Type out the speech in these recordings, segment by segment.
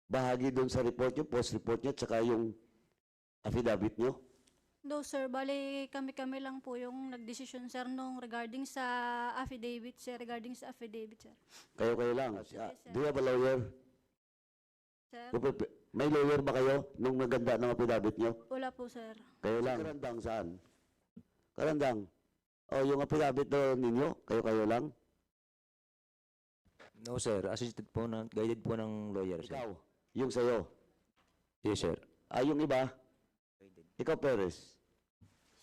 bahagi doon sa report nyo, post-report nyo, tsaka yung affidavit nyo? No, sir. Bali, kami-kami lang po yung nagdesisyon, sir, nung regarding sa affidavit, sir. Regarding sa affidavit, sir. Kayo-kayo lang. Yes, sir. Do you have a lawyer? Sir? May lawyer ba kayo nung naganda ng affidavit nyo? Wala po, sir. Kayo lang. Karandang saan? Karandang. O, yung affidavit doon ninyo, kayo-kayo lang? No, sir. Assisted po ng, guided po ng lawyer, sir. Ikaw, yung sa'yo. Yes, sir. Yung iba? Ikaw, Perez.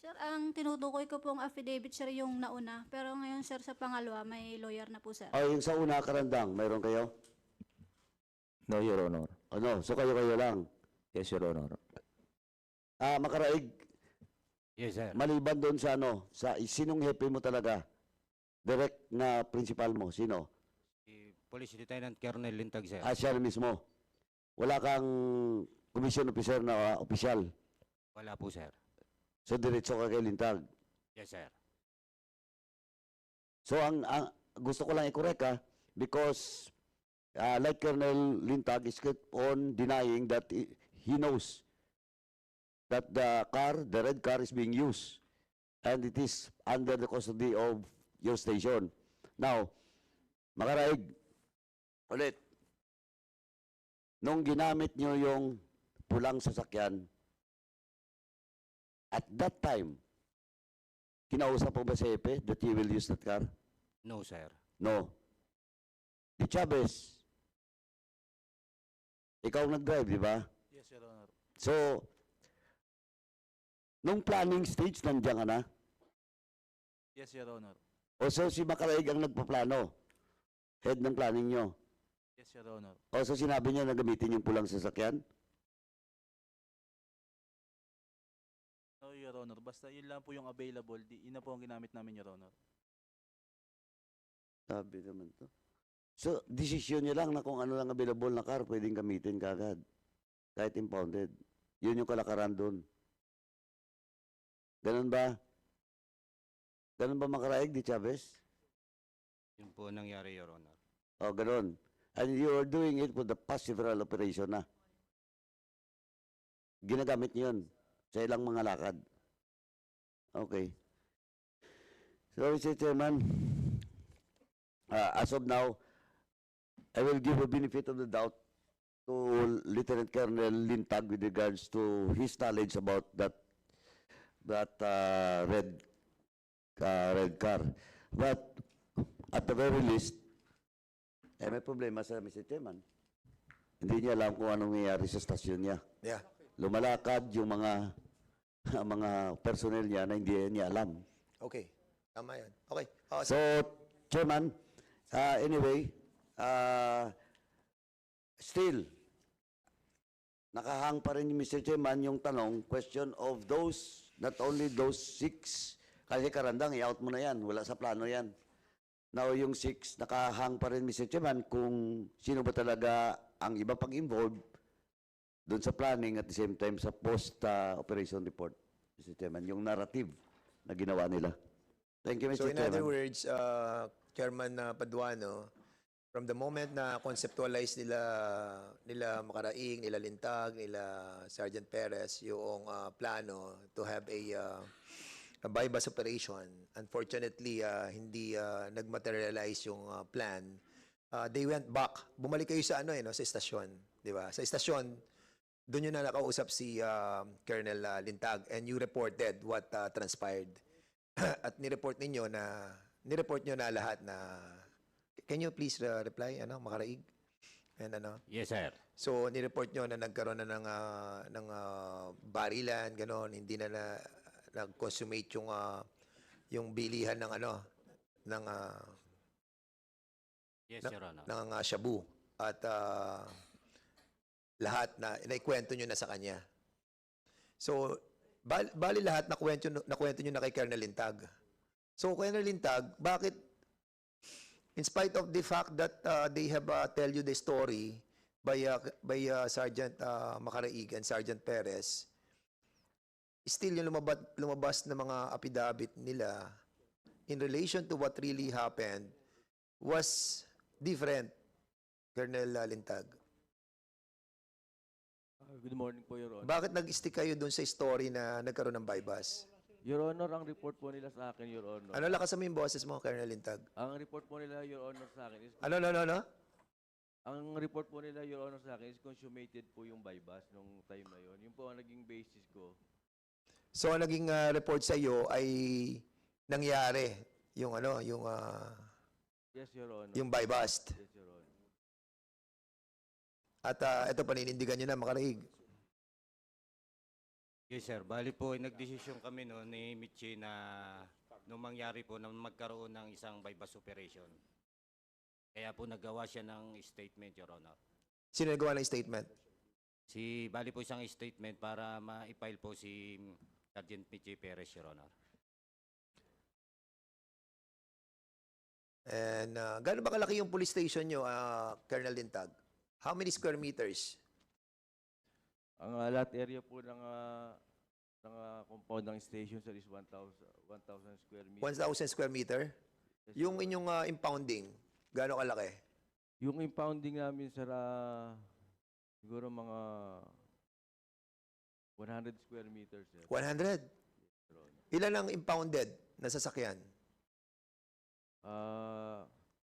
Sir, ang tinutukoy ko pong affidavit, sir, yung nauna. Pero ngayon, sir, sa pangalawa, may lawyer na po, sir. Yung sa una, karandang, mayroon kayo? No, Your Honor. Ano? So, kayo-kayo lang. Yes, Your Honor. Makaraig, Yes, sir. maliban doon sa ano, sa sinong hepe mo talaga? Direct na principal mo, sino? Si Police Lieutenant Colonel Lintag, sir. Siya mismo. Wala kang commission officer na opisyal. Wala po, sir. So, diretso ka kay Lintag. Yes, sir. So, ang gusto ko lang i-correct because like Colonel Lintag is kept on denying that he knows that the red car is being used and it is under the custody of your station. Now, makaraig, ulit, nung ginamit nyo yung pulang sasakyan, at that time, kinausap po ba si Epe that you will use that car? No, sir. No. Di Chavez, ikaw nag-drive, di ba? Yes, Your Honor. So, nung planning stage, nandiyan ka na? Yes, Your Honor. O so, si Makaraig ang nagpaplano? Head ng planning nyo? Yes, Your Honor. O so, sinabi niya na gamitin yung pulang sasakyan? No, Your Honor. Basta yun lang po yung available. Yun na po ang ginamit namin, Your Honor. Sabi naman to. So, desisyon niya lang na kung ano lang available na car, pwedeng gamitin kagad. Kahit impounded. Yun yung kalakaran doon. Ganun ba? Ganun ba Makaraig, Di Chavez? Yun po nangyari, Your Honor. O, ganun. And you are doing it for the past several operation na. Ginagamit niyo yun sa ilang mga lakad. Okay. So, Mr. Chairman, as of now, I will give a benefit of the doubt to Lieutenant Colonel Lintag with regards to his knowledge about that red car. But at the very least, may problema sa Mr. Chairman. Hindi niya alam kung anong nangyayari sa stasyon niya. Yeah. Lumalakad yung mga mga personnel niya na hindi niya alam. Okay. Tama yan. Okay. So, Chairman, anyway, still, nakahang pa rin ni Mr. Chairman yung tanong, question of those, not only those 6, kasi karandang, i-out mo na yan, wala sa plano yan. Now, yung 6, nakahang pa rin Mr. Chairman kung sino ba talaga ang iba pang involved doon sa planning at the same time sa post-operation report, Mr. Chairman, yung narrative na ginawa nila. Thank you, Mr. So in Chairman. other words, Chairman Paduano, from the moment na conceptualize nila Makaraig, nila Lintag, nila Sergeant Perez yung plano to have a bypass operation, unfortunately hindi nagmaterialize yung plan. They went back. Bumalik kayo sa no, sa estasyon, di ba? Sa estasyon, doon yun na nakausap si Colonel Lintag and you reported what transpired. At nireport nyo na lahat na, can you please reply, Makaraig? And Yes, sir. So, nireport nyo na nagkaroon na ng barilan, ganon, hindi na nag-consummate yung bilihan ng ng Yes, Your Honor. ng shabu. At lahat na naikwento nyo na sa kanya. So, bali lahat nakwento nyo na kay Colonel Lintag. So, Colonel Lintag, bakit in spite of the fact that they have tell you the story by Sergeant Makaraig and Sergeant Perez, still yung lumabas na mga affidavit nila in relation to what really happened was different, Colonel Lintag? Good morning po, Your Honor. Bakit nag-stick kayo doon sa story na nagkaroon ng bypass? Your Honor, ang report po nila sa akin, Your Honor. Ano, lakasan mo yung boses mo, Colonel Lintag? Ang report po nila, Your Honor, sa akin is... Ano? Ang report po nila, Your Honor, sa akin is consummated po yung bypass nung time na yon. Yun po ang naging basis ko. So, ang naging report sa iyo ay nangyari yung Yes, Your Honor. yung bypass. Yes, Your Honor. At ito, paninindigan nyo na, Makaraig. Yes, sir. Bali po, nagdesisyon kami no, ni Michi na nung mangyari po na magkaroon ng isang bypass operation. Kaya po nagawa siya ng statement, Your Honor. Sino nagawa ng statement? Bali po isang statement para ma-file po si Sergeant Michi Perez, Your Honor. And gaano ba kalaki yung police station nyo, Colonel Lintag? How many square meters? Ang lot area po ng compound ng station, sir, is 1,000 square meters. 1,000 square meter? Yes, Yung Your inyong impounding, gaano kalaki? Yung impounding namin, sir, siguro mga 100 square meters, sir. 100? Your Honor. Ilan ang impounded na sasakyan?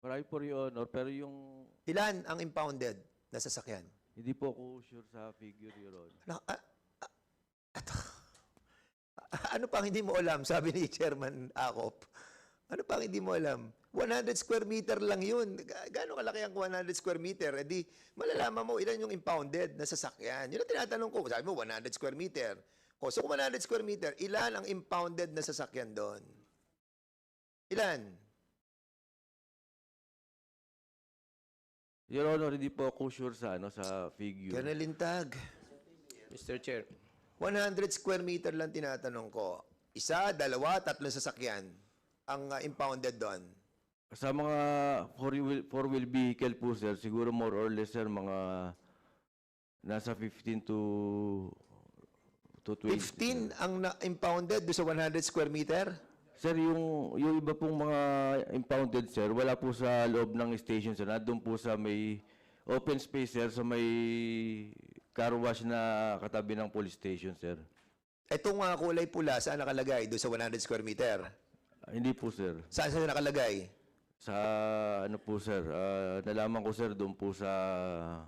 Marami po, Your Honor, pero yung Ilan ang impounded na sasakyan? hindi po ako sure sa figure, Your Honor. Ano pang hindi mo alam, sabi ni Chairman Acop. Ano pang hindi mo alam? 100 square meter lang yun. Gaano kalaki ang 100 square meter? E di, malalaman mo ilan yung impounded na sasakyan. Yun ang tinatanong ko. Sabi mo, 100 square meter. O, so kung 100 square meter, ilan ang impounded na sasakyan doon? Ilan? Your Honor, hindi po ako sure sa sa figure. Colonel Lintag, Mr. Chair, 100 square meter lang tinatanong ko. Isa, dalawa, tatlong sasakyan ang impounded doon. Sa mga four-wheel vehicle po, sir, siguro more or less, sir, mga nasa 15 to 20. 15 ang impounded doon sa 100 square meter? Sir, yung iba pong mga impounded, sir, wala po sa loob ng station, sir. Nandun po sa may open space, sir, sa may car wash na katabi ng police station, sir. Itong kulay pula, saan nakalagay? Doon sa 100 square meter? Hindi po, sir. Saan nakalagay? Sa ano po, sir, nalaman ko, sir, doon po sa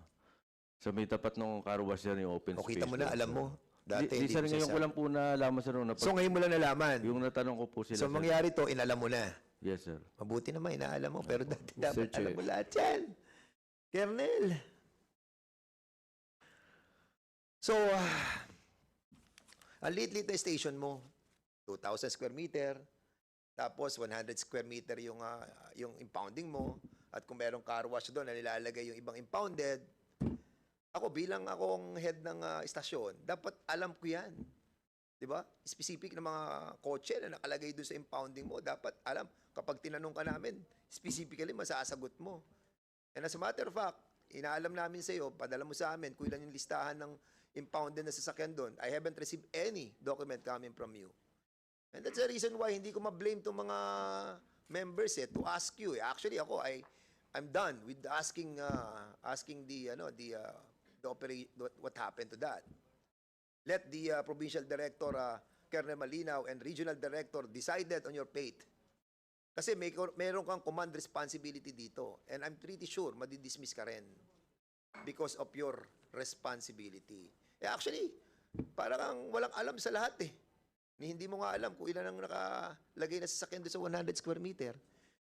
may tapat ng car wash, sir, yung open O space. kita mo na, doon, alam sir. mo. Dati Di, sir, mo ngayon ko sinasabi. lang po nalaman, sir, nung So ngayon mo lang nalaman? yung natanong ko po sila, So sir. mangyari to, inalam mo na. Yes, sir. Mabuti naman, inaalam mo. Pero dati dapat Chair. alam mo lahat yan. Kernel. So, ang liit-liit na station mo, 2,000 square meter, tapos 100 square meter yung impounding mo, at kung merong car wash doon na nilalagay yung ibang impounded, ako bilang akong head ng istasyon, dapat alam ko yan. Di ba? Specific na mga kotse na nakalagay doon sa impounding mo, dapat alam. Kapag tinanong ka namin, specifically masasagot mo. And as a matter of fact, inaalam namin sa iyo, padala mo sa amin kung ilan yung listahan ng impounded na sasakyan doon. I haven't received any document coming from you. And that's the reason why hindi ko ma-blame itong mga members to ask you. Actually, ako, I'm done with asking what happened to that. Let the provincial director, Colonel Malinaw, and regional director decided on your fate. Kasi meron kang command responsibility dito. And I'm pretty sure madidismiss ka rin because of your responsibility. Actually, parang kang walang alam sa lahat Hindi mo nga alam kung ilan ang nakalagay na sasakyan doon sa 100 square meter.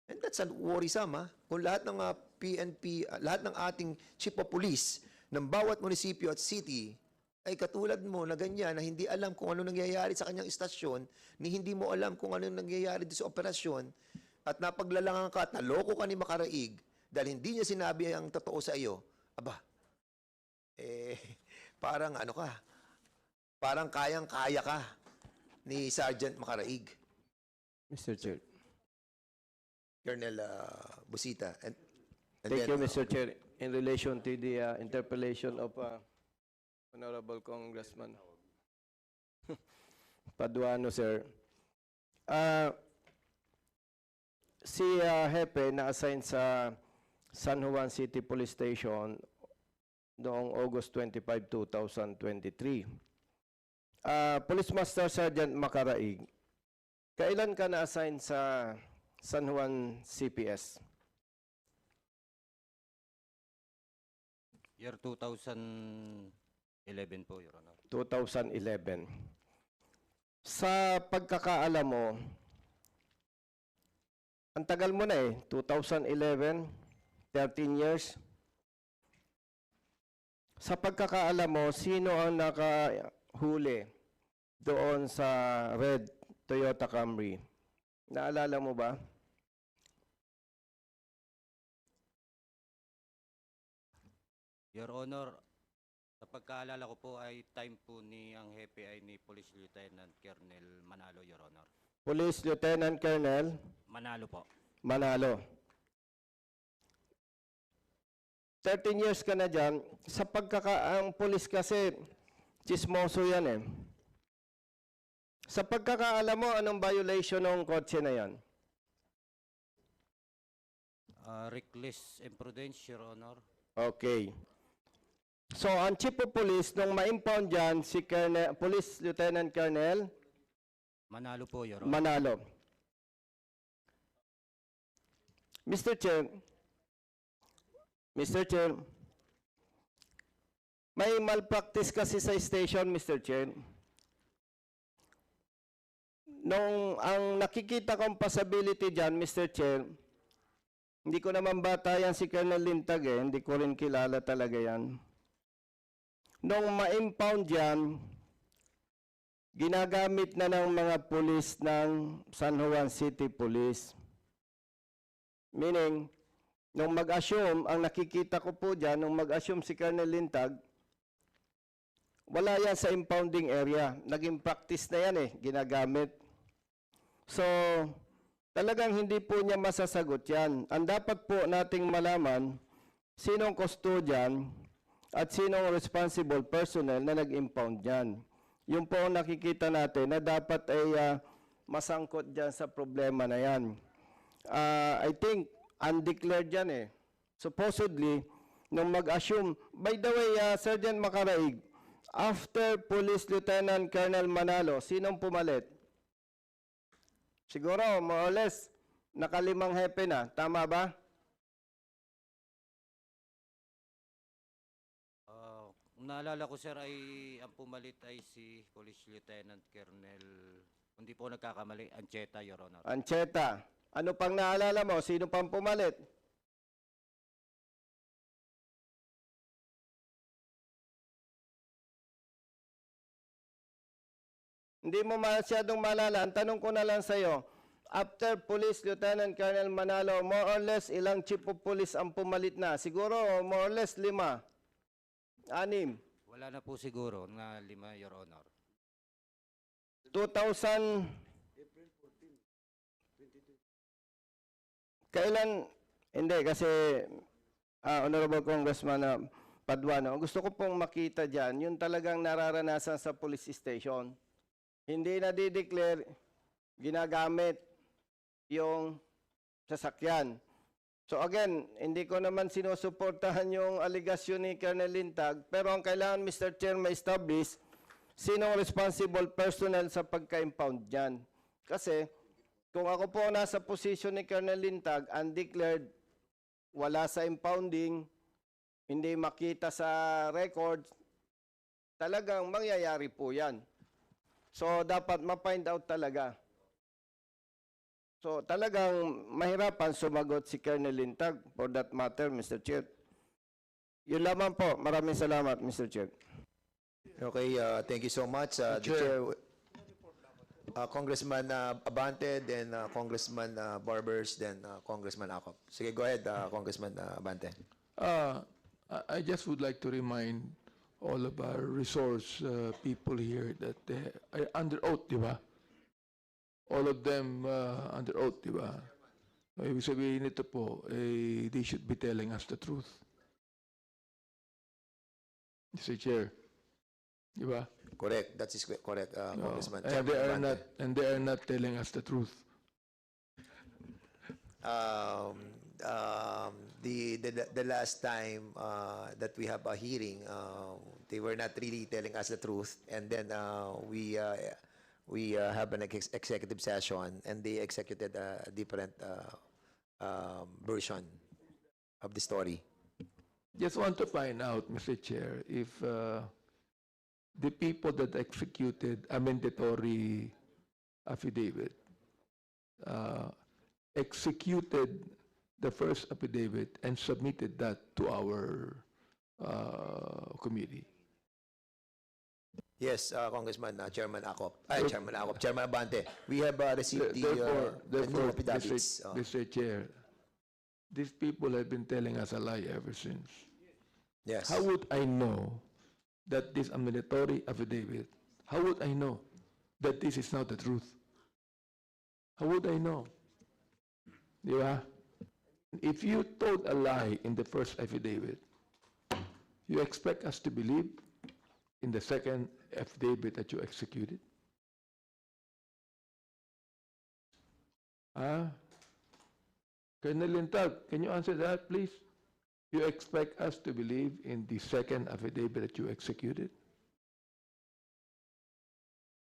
And that's worrisome, Kung lahat ng PNP, lahat ng ating chief of police ng bawat munisipyo at city ay katulad mo na ganyan na hindi alam kung ano nangyayari sa kanyang istasyon, ni hindi mo alam kung ano nangyayari doon sa operasyon, at napaglalangan ka at naloko ka ni Makaraig dahil hindi niya sinabi ang totoo sa iyo, aba, parang parang kayang-kaya ka ni Sergeant Makaraig. Mr. Chair. Colonel Busita. And Thank then, you, Mr. Chair. In relation to the interpellation of Honorable Congressman Paduano, sir. Si Hepe na-assign sa San Juan City Police Station noong August 25, 2023. Police Master Sergeant Macaraig, kailan ka na-assign sa San Juan CPS? Year 2011 po, Your Honor. 2011. Sa pagkakaalam mo, ang tagal mo na 2011, 13 years. Sa pagkakaalam mo, sino ang nakahuli doon sa red Toyota Camry? Naalala mo ba? Your Honor, sa pagkaalala ko po ay time po ni ang hepe ay ni Police Lieutenant Colonel Manalo, Your Honor. Police Lieutenant Colonel Manalo po. Manalo. 13 years ka na dyan. Sa ang police kasi, chismoso yan eh. Sa pagkakaalam mo, anong violation ng kotse na yan? Reckless imprudence, Your Honor. Okay. So, ang chief of police, nung ma-impound dyan, si Police Lieutenant Colonel Manalo po, Your Honor. Manalo. Mr. Chair, may malpractice kasi sa station, Mr. Chair. Nung ang nakikita kong possibility dyan, Mr. Chair, hindi ko naman bata yan si Colonel Lintag hindi ko rin kilala talaga yan. Nung ma-impound yan, ginagamit na ng mga pulis ng San Juan City Police. Meaning, nung mag-assume, ang nakikita ko po dyan, nung mag-assume si Colonel Lintag, wala yan sa impounding area. Naging practice na yan ginagamit. So, talagang hindi po niya masasagot yan. Ang dapat po nating malaman, sinong custodian at sinong responsible personnel na nag-impound yan. Yung po ang nakikita natin na dapat ay masangkot dyan sa problema na yan. I think, undeclared yan Supposedly, nung mag-assume, by the way, Sergeant Macaraig, after Police Lieutenant Colonel Manalo, sinong pumalit? Siguro, more or less, nakalimang hepe na. Tama ba? Kung naalala ko, sir, ay ang pumalit ay si Police Lieutenant Colonel, hindi po nagkakamali, Ancheta, Your Honor. Ancheta. Ano pang naalala mo? Sino pang pumalit? Hindi mo masyadong maalala. Ang tanong ko na lang sa'yo, after Police Lieutenant Colonel Manalo, more or less, ilang chief of police ang pumalit na? Siguro, more or less, 5. 6. Wala na po siguro na 5, Your Honor. 2000... Kailan, hindi kasi Honorable Congressman Paduano, gusto ko pong makita dyan, yung talagang nararanasan sa police station. Hindi na di-declare, ginagamit yung sasakyan. So again, hindi ko naman sinusuportahan yung aligasyon ni Colonel Lintag, pero ang kailangan, Mr. Chair, ma-establish sinong responsible personnel sa pagka-impound dyan. Kasi, kung ako po nasa posisyon ni Colonel Lintag, undeclared, wala sa impounding, hindi makita sa records, talagang mangyayari po yan. So, dapat ma-find out talaga. So, talagang mahirapan sumagot si Colonel Lintag for that matter, Mr. Chair. Yun lamang po. Maraming salamat, Mr. Chair. Okay, thank you so much. The Chair, Congressman Abante, then Congressman Barbers, then Congressman Acop. Sige, go ahead, Congressman Abante. I just would like to remind all of our resource people here that are under oath, di ba? All of them under oath, di ba? Ibig sabihin nito po, they should be telling us the truth. Mr. Chair, di ba? Correct, that is correct, Congressman. And Chairman Abante. they are not telling us the truth. the last time that we have a hearing, they were not really telling us the truth, and then we have an executive session, and they executed a different version of the story. Just want to find out, Mr. Chair, if the people that executed a mandatory affidavit executed the first affidavit and submitted that to our committee. Yes, Congressman, Chairman Abante. We have received the new Therefore, affidavits. Mr. Chair, these people have been telling us a lie ever since. Yes. How would I know that this mandatory affidavit, how would I know that this is not the truth? How would I know? Di ba? If you told a lie in the first affidavit, you expect us to believe in the second affidavit that you executed? Colonel Lintag, can you answer that, please? You expect us to believe in the second affidavit that you executed?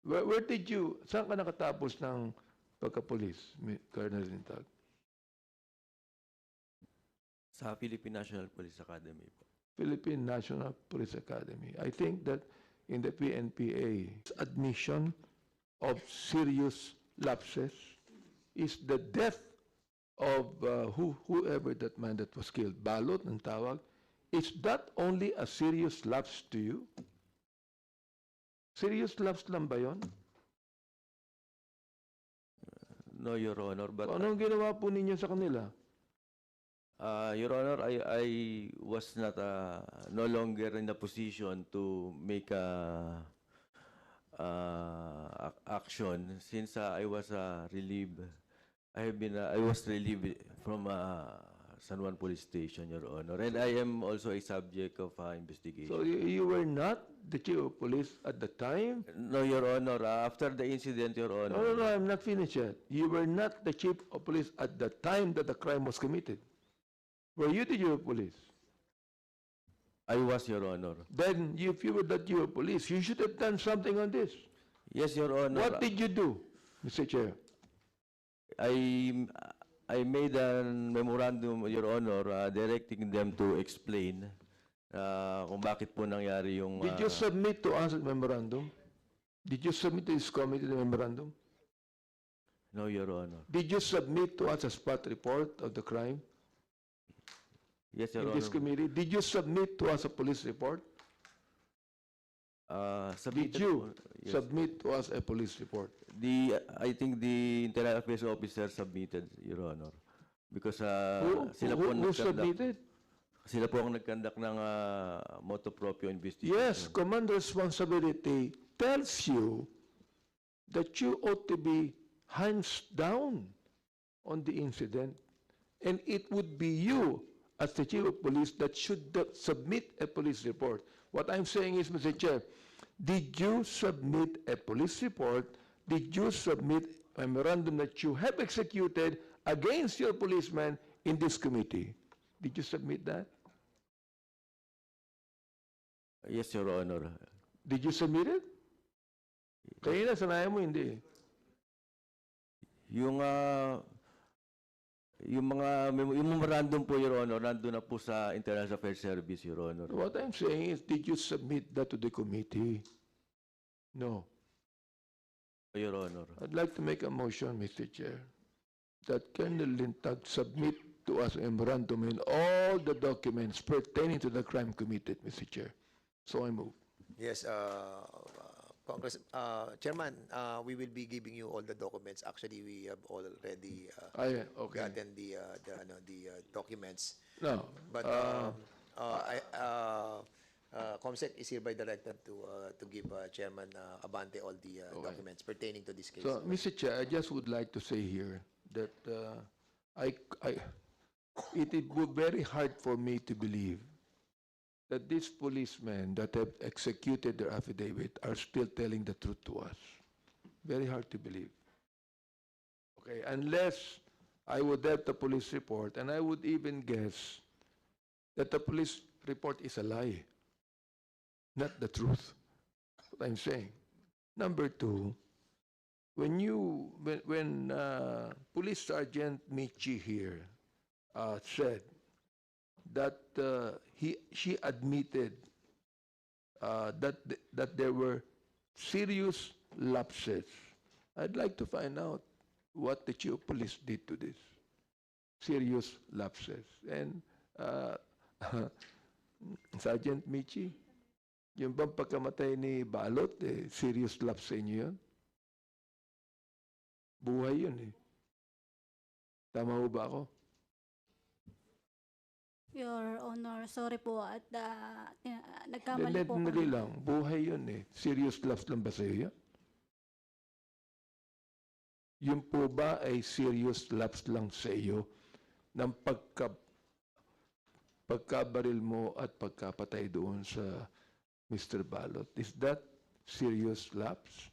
Where did you, saan ka nakatapos ng pagka-police, Colonel Lintag? Sa Philippine National Police Academy po. Philippine National Police Academy. I think that in the PNPA, admission of serious lapses is the death of whoever that man that was killed. Balot ang tawag. Is that only a serious lapse to you? Serious lapse lang ba yun? No, Your Honor, but Anong ginawa po ninyo sa kanila? Your Honor, I was not no longer in a position to make action since I was relieved. I was relieved from San Juan Police Station, Your Honor, and I am also a subject of investigation. So you were not the chief of police at the time? No, Your Honor, after the incident, Your Honor. No, I'm not finished yet. You were not the chief of police at the time that the crime was committed. Were you the chief of police? I was, Your Honor. Then, if you were the chief of police, you should have done something on this. Yes, Your Honor. What did you do, Mr. Chair? I made a memorandum, Your Honor, directing them to explain kung bakit po nangyari yung... Did you submit to us a memorandum? Did you submit to this committee the memorandum? No, Your Honor. Did you submit to us a spot report of the crime Yes, Your in Honor. this committee? Did you submit to us a police report? Did Submitted you po, yes. submit to us a police report? I think the Internal Affairs Officer submitted, Your Honor. Because Who submitted? Sila po ang nag-conduct ng motu proprio investigation. Yes, command responsibility tells you that you ought to be hands down on the incident. And it would be you, as the chief of police, that should submit a police report. What I'm saying is, Mr. Chair, did you submit a police report? Did you submit a memorandum that you have executed against your policeman in this committee? Did you submit that? Yes, Your Honor. Did you submit it? Kanina, sanayan mo, hindi. Yung memorandum po, Your Honor, nandun na po sa Internal Affairs Service, Your Honor. What I'm saying is, did you submit that to the committee? No. Your Honor. I'd like to make a motion, Mr. Chair, that Colonel Lintag submit to us a memorandum and all the documents pertaining to the crime committed, Mr. Chair. So I move. Yes, Chairman, we will be giving you all the documents. Actually, we have already Okay. gotten the documents. No. But COMSEC is hereby directed to give Chairman Abante all the documents pertaining to this case. So, Mr. Chair, I just would like to say here that it would be very hard for me to believe that these policemen that have executed their affidavit are still telling the truth to us. Very hard to believe. Okay, unless I would have the police report, and I would even guess that the police report is a lie, not the truth. That's what I'm saying. Number two, when Police Sergeant Michi here said that she admitted that there were serious lapses, I'd like to find out what the chief of police did to this. Serious lapses. And Sergeant Michi, yung bang pagkamatay ni Balot, serious lapse sa inyo yun? Buhay yun eh. Tama ho ba ako? Your Honor, sorry po at nagkamali po Dali kami. lang, buhay yun eh. Serious lapse lang ba sa'yo yan? Yun po ba ay serious lapse lang sa iyo ng pagkabaril mo at pagkapatay doon sa Mr. Balot? Is that serious lapse?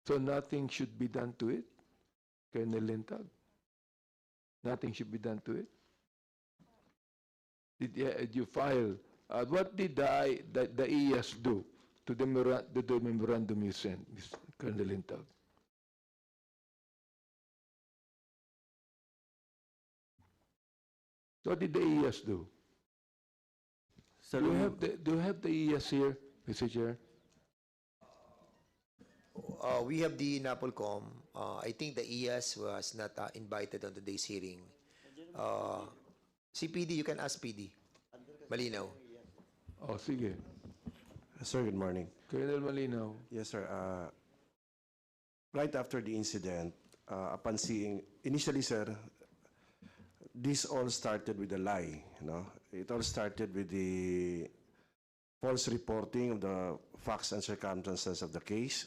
So nothing should be done to it, Colonel Lintag? Nothing should be done to it? Did you file? What did the IAS do to the memorandum you sent, Mr. Colonel Lintag? What did the IAS do? Sir, Do you have the IAS here, Mr. Chair? We have the NAPOLCOM. I think the IAS was not invited on today's hearing. CPD, you can ask PD. Malinaw. Oh, sige. Sir, good morning. Colonel Malinaw. Yes, sir. Right after the incident, upon seeing, initially, sir, this all started with a lie. It all started with the false reporting of the facts and circumstances of the case,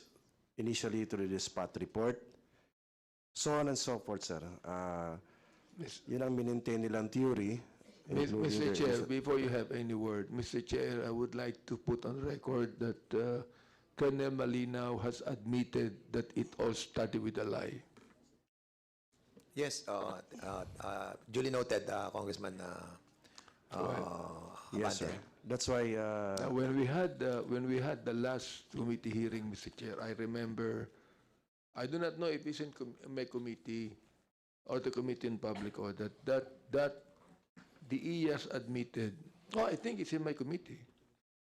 initially through the spot report, so on and so forth, sir. Yun ang maintain nilang theory. Mr. Chair, before you have any word, Mr. Chair, I would like to put on record that Colonel Malinaw has admitted that it all started with a lie. Yes, duly noted, Congressman Yes, sir. Abante. That's why, When we had the last committee hearing, Mr. Chair, I remember, I do not know if it's in my committee or the Committee on Public Order, that the IAS admitted, I think it's in my committee.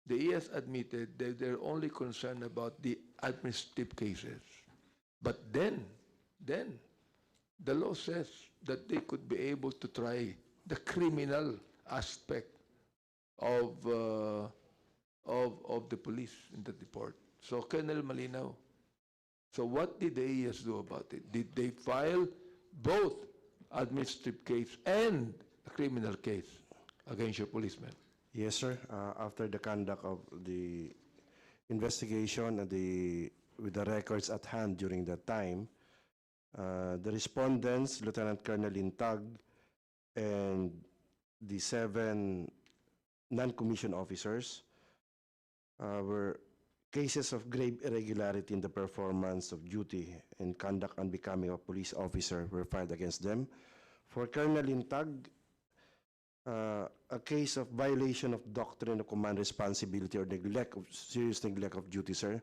The IAS admitted that they're only concerned about the administrative cases. But then, the law says that they could be able to try the criminal aspect of the police in the report. So, Colonel Malinaw, so what did the IAS do about it? Did they file both administrative case and a criminal case against your policeman? yes, sir. After the conduct of the investigation and with the records at hand during that time, the respondents, Lieutenant Colonel Lintag, and the 7 non-commissioned officers were cases of grave irregularity in the performance of duty and conduct unbecoming of police officer were filed against them. For Colonel Lintag, a case of violation of doctrine of command responsibility or serious neglect of duty, sir,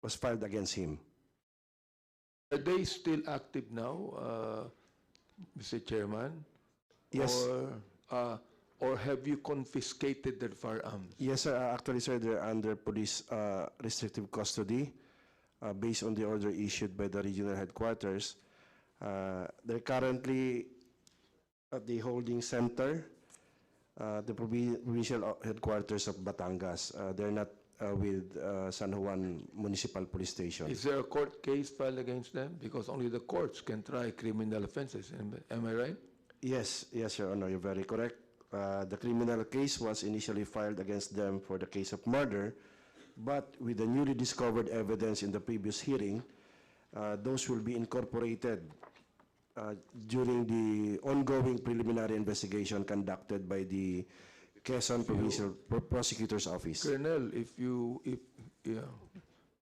was filed against him. Are they still active now, Mr. Chairman? Yes. Or have you confiscated their firearms? Yes, sir. Actually, sir, they're under police restrictive custody based on the order issued by the regional headquarters. They're currently at the holding center, the provincial headquarters of Batangas. They're not with San Juan Municipal Police Station. Is there a court case filed against them? Because only the courts can try criminal offenses. Am I right? Yes, Your Honor, you're very correct. The criminal case was initially filed against them for the case of murder, but with the newly discovered evidence in the previous hearing, those will be incorporated during the ongoing preliminary investigation conducted by the Quezon Provincial Prosecutor's Office. Colonel,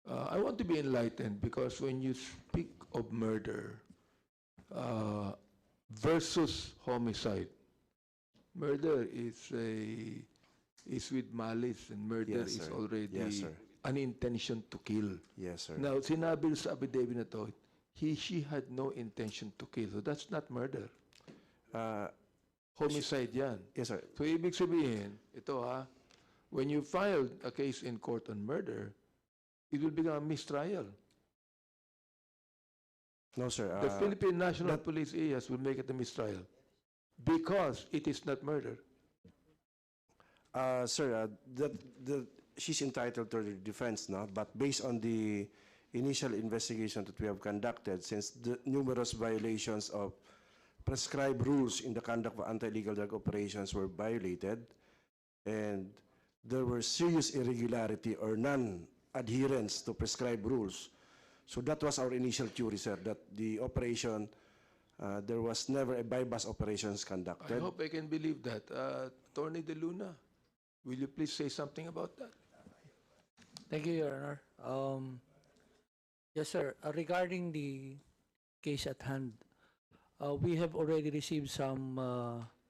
I want to be enlightened because when you speak of murder versus homicide, murder is with malice, and murder Yes, is sir. already Yes, sir. an intention to kill. Yes, sir. Now, sinabi sa affidavit na to, she had no intention to kill. So that's not murder. Uh, Homicide yan. yes, sir. So, ibig sabihin, ito when you filed a case in court on murder, it will become a mistrial. No, sir. The Philippine National Police IAS will make it a mistrial because it is not murder. Sir, she's entitled to the defense now, but based on the initial investigation that we have conducted, since the numerous violations of prescribed rules in the conduct of anti-illegal drug operations were violated, and there were serious irregularity or non-adherence to prescribed rules. So that was our initial theory, sir, that the operation, there was never a bypass operations I conducted. hope I can believe that. Attorney De Luna, will you please say something about that? Thank you, Your Honor. Yes, sir. Regarding the case at hand, we have already received some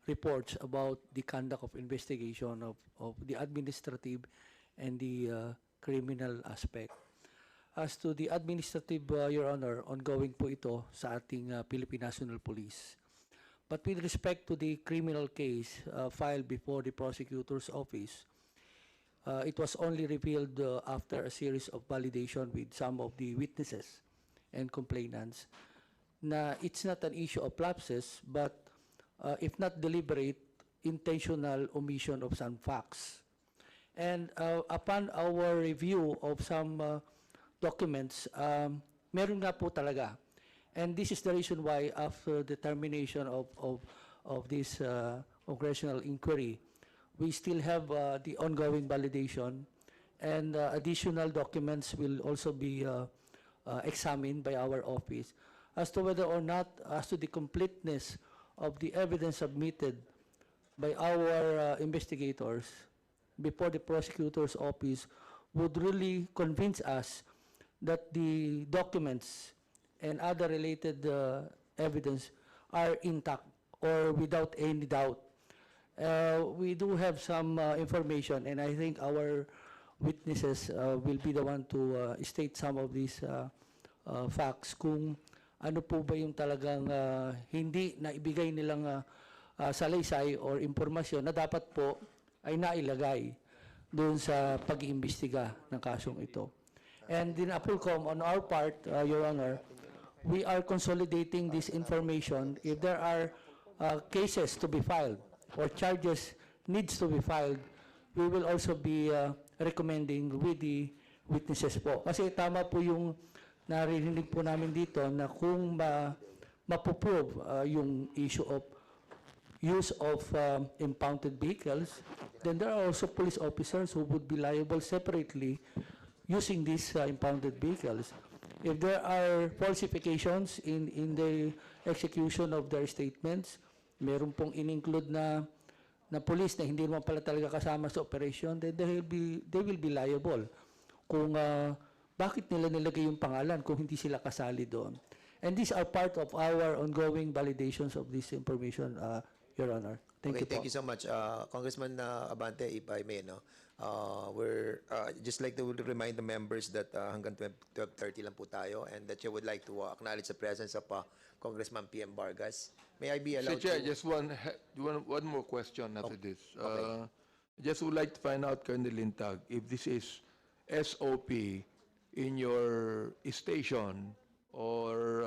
reports about the conduct of investigation of the administrative and the criminal aspect. As to the administrative, Your Honor, ongoing po ito sa ating Philippine National Police. But with respect to the criminal case filed before the prosecutor's office, it was only revealed after a series of validation with some of the witnesses and complainants na it's not an issue of lapses, but if not deliberate, intentional omission of some facts. And upon our review of some documents, meron nga po talaga. And this is the reason why after the termination of this congressional inquiry, we still have the ongoing validation, and additional documents will also be examined by our office as to whether or not, as to the completeness of the evidence submitted by our investigators before the prosecutor's office would really convince us that the documents and other related evidence are intact or without any doubt. We do have some information, and I think our witnesses will be the one to state some of these facts kung ano po ba yung talagang hindi na ibigay nilang salaysay or impormasyon na dapat po ay nailagay doon sa pag-iimbestiga ng kasong ito. And in APOLCOM, on our part, Your Honor, we are consolidating this information. If there are cases to be filed or charges needs to be filed, we will also be recommending with the witnesses po. Kasi tama po yung naririnig po namin dito na kung mapuprove yung issue of use of impounded vehicles, then there are also police officers who would be liable separately using these impounded vehicles. If there are falsifications in the execution of their statements, meron pong in-include na police na hindi naman pala talaga kasama sa operation, then they will be liable kung bakit nila nilagay yung pangalan kung hindi sila kasali doon. And these are part of our ongoing validations of this information, Your Honor. Thank you po. Thank you so much. Congressman Abante, if I may, no? We're just like to remind the members that hanggang 12:30 lang po tayo, and that you would like to acknowledge the presence of Congressman PM Vargas. May I be allowed Mr. Chair, to... just one more question after this. I just would like to find out, Colonel Lintag, if this is SOP in your station or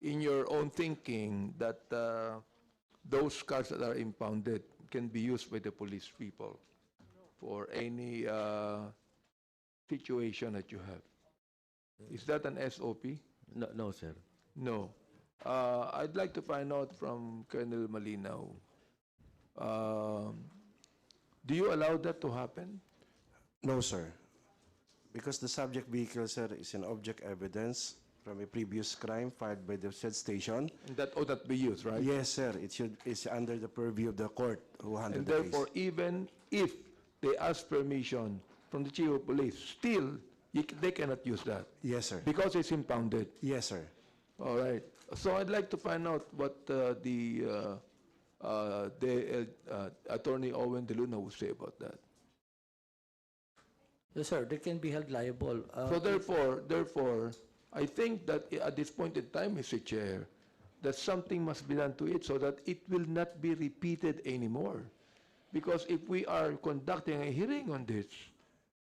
in your own thinking that those cars that are impounded can be used by the police people for any situation that you have. Is that an SOP? No, sir. No. I'd like to find out from Colonel Malinaw. Do you allow that to happen? No, sir. Because the subject vehicle, sir, is an object evidence from a previous crime filed by the said station. And that ought not be used, right? Yes, sir. It's under the purview of the court who handled And the case. therefore, even if they ask permission from the chief of police, still They cannot use that Yes, sir. because it's impounded. Yes, sir. All right. So I'd like to find out what the Attorney Owen De Luna will say about that. Yes, sir, they can be held liable. So therefore, I think that at this point in time, Mr. Chair, that something must be done to it so that it will not be repeated anymore. Because if we are conducting a hearing on this,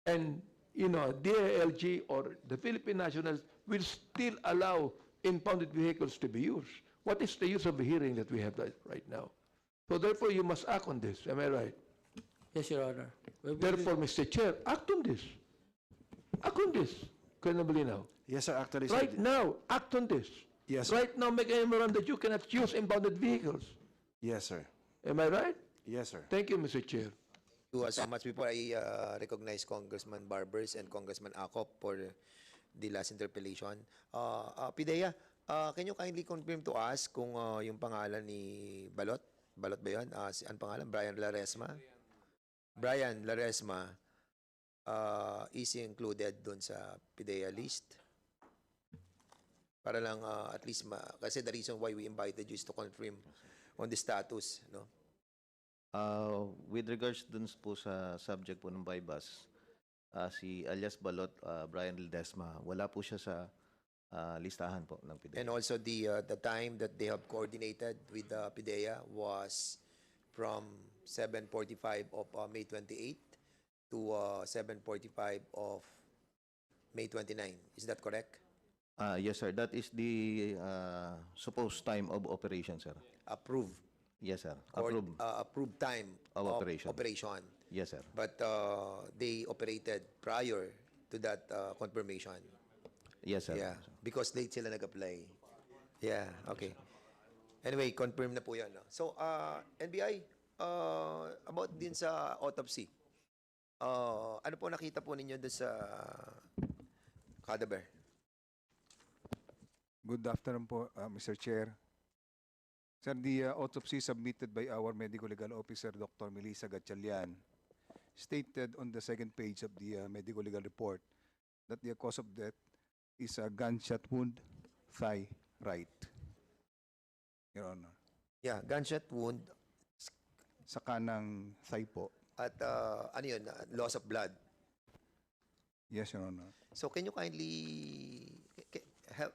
and, DILG or the Philippine Nationals will still allow impounded vehicles to be used, what is the use of a hearing that we have right now? So therefore, you must act on this. Am I right? Yes, Your Honor. Therefore, Mr. Chair, act on this. Act on this, Colonel Molinaw. Yes, sir. Actually, sir. Right now, act on this. Yes, sir. Right now, make a memorandum that you cannot use impounded vehicles. Yes, sir. Am I right? Yes, sir. Thank you, Mr. Chair. Thank you so much. Before I recognize Congressman Barbers and Congressman Acop for the last interpellation. Pidea, can you kindly confirm to us kung yung pangalan ni Balot? Balot ba yun? Ang pangalan? Brian Laresma? Brian Laresma is included dun sa PIDEA list. Para lang at least kasi the reason why we invited you is to confirm on the status, no? With regards dun po sa subject po ng bypass, si alias Balot, Brian Ledesma, wala po siya sa listahan po ng PIDEA. And also the time that they have coordinated with the PIDEA was from 7:45 of May 28 to 7:45 of May 29. Is that correct? Yes, sir. That is the supposed time of operation, sir. Approved. Yes, sir. Or, Approved. approved time Of operation. operation. Yes, sir. But they operated prior to that confirmation. Yes, sir. Yeah, because late sila nag-apply. Yeah, okay. Anyway, confirm na po yan. No? So, NBI, about din sa autopsy. Ano po nakita po ninyo doon sa cadaver? Good afternoon po, Mr. Chair. Sir, the autopsy submitted by our medical legal officer, Dr. Melissa Gatchalian, stated on the second page of the medical legal report that the cause of death is a gunshot wound, thigh right. Your Honor. Yeah, gunshot wound. Sa kanang thigh po. At ano yun, loss of blood. Yes, Your Honor. So can you kindly have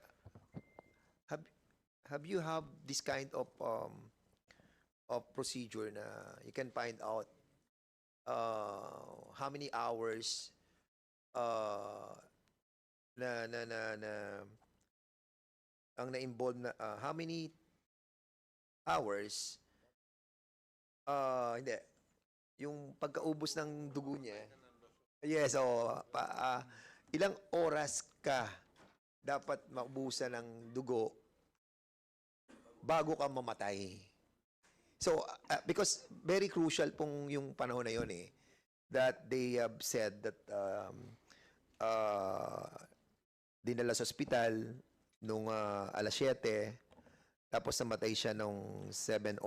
you have this kind of procedure na you can find out how many hours ang na-involve na how many hours hindi yung pagkaubos ng dugo niya. Yes, ilang oras ka dapat maubusan ng dugo bago ka mamatay. So, because very crucial pong yung panahon na yun that they have said that dinala sa ospital nung alas 7, tapos namatay siya nung 7:09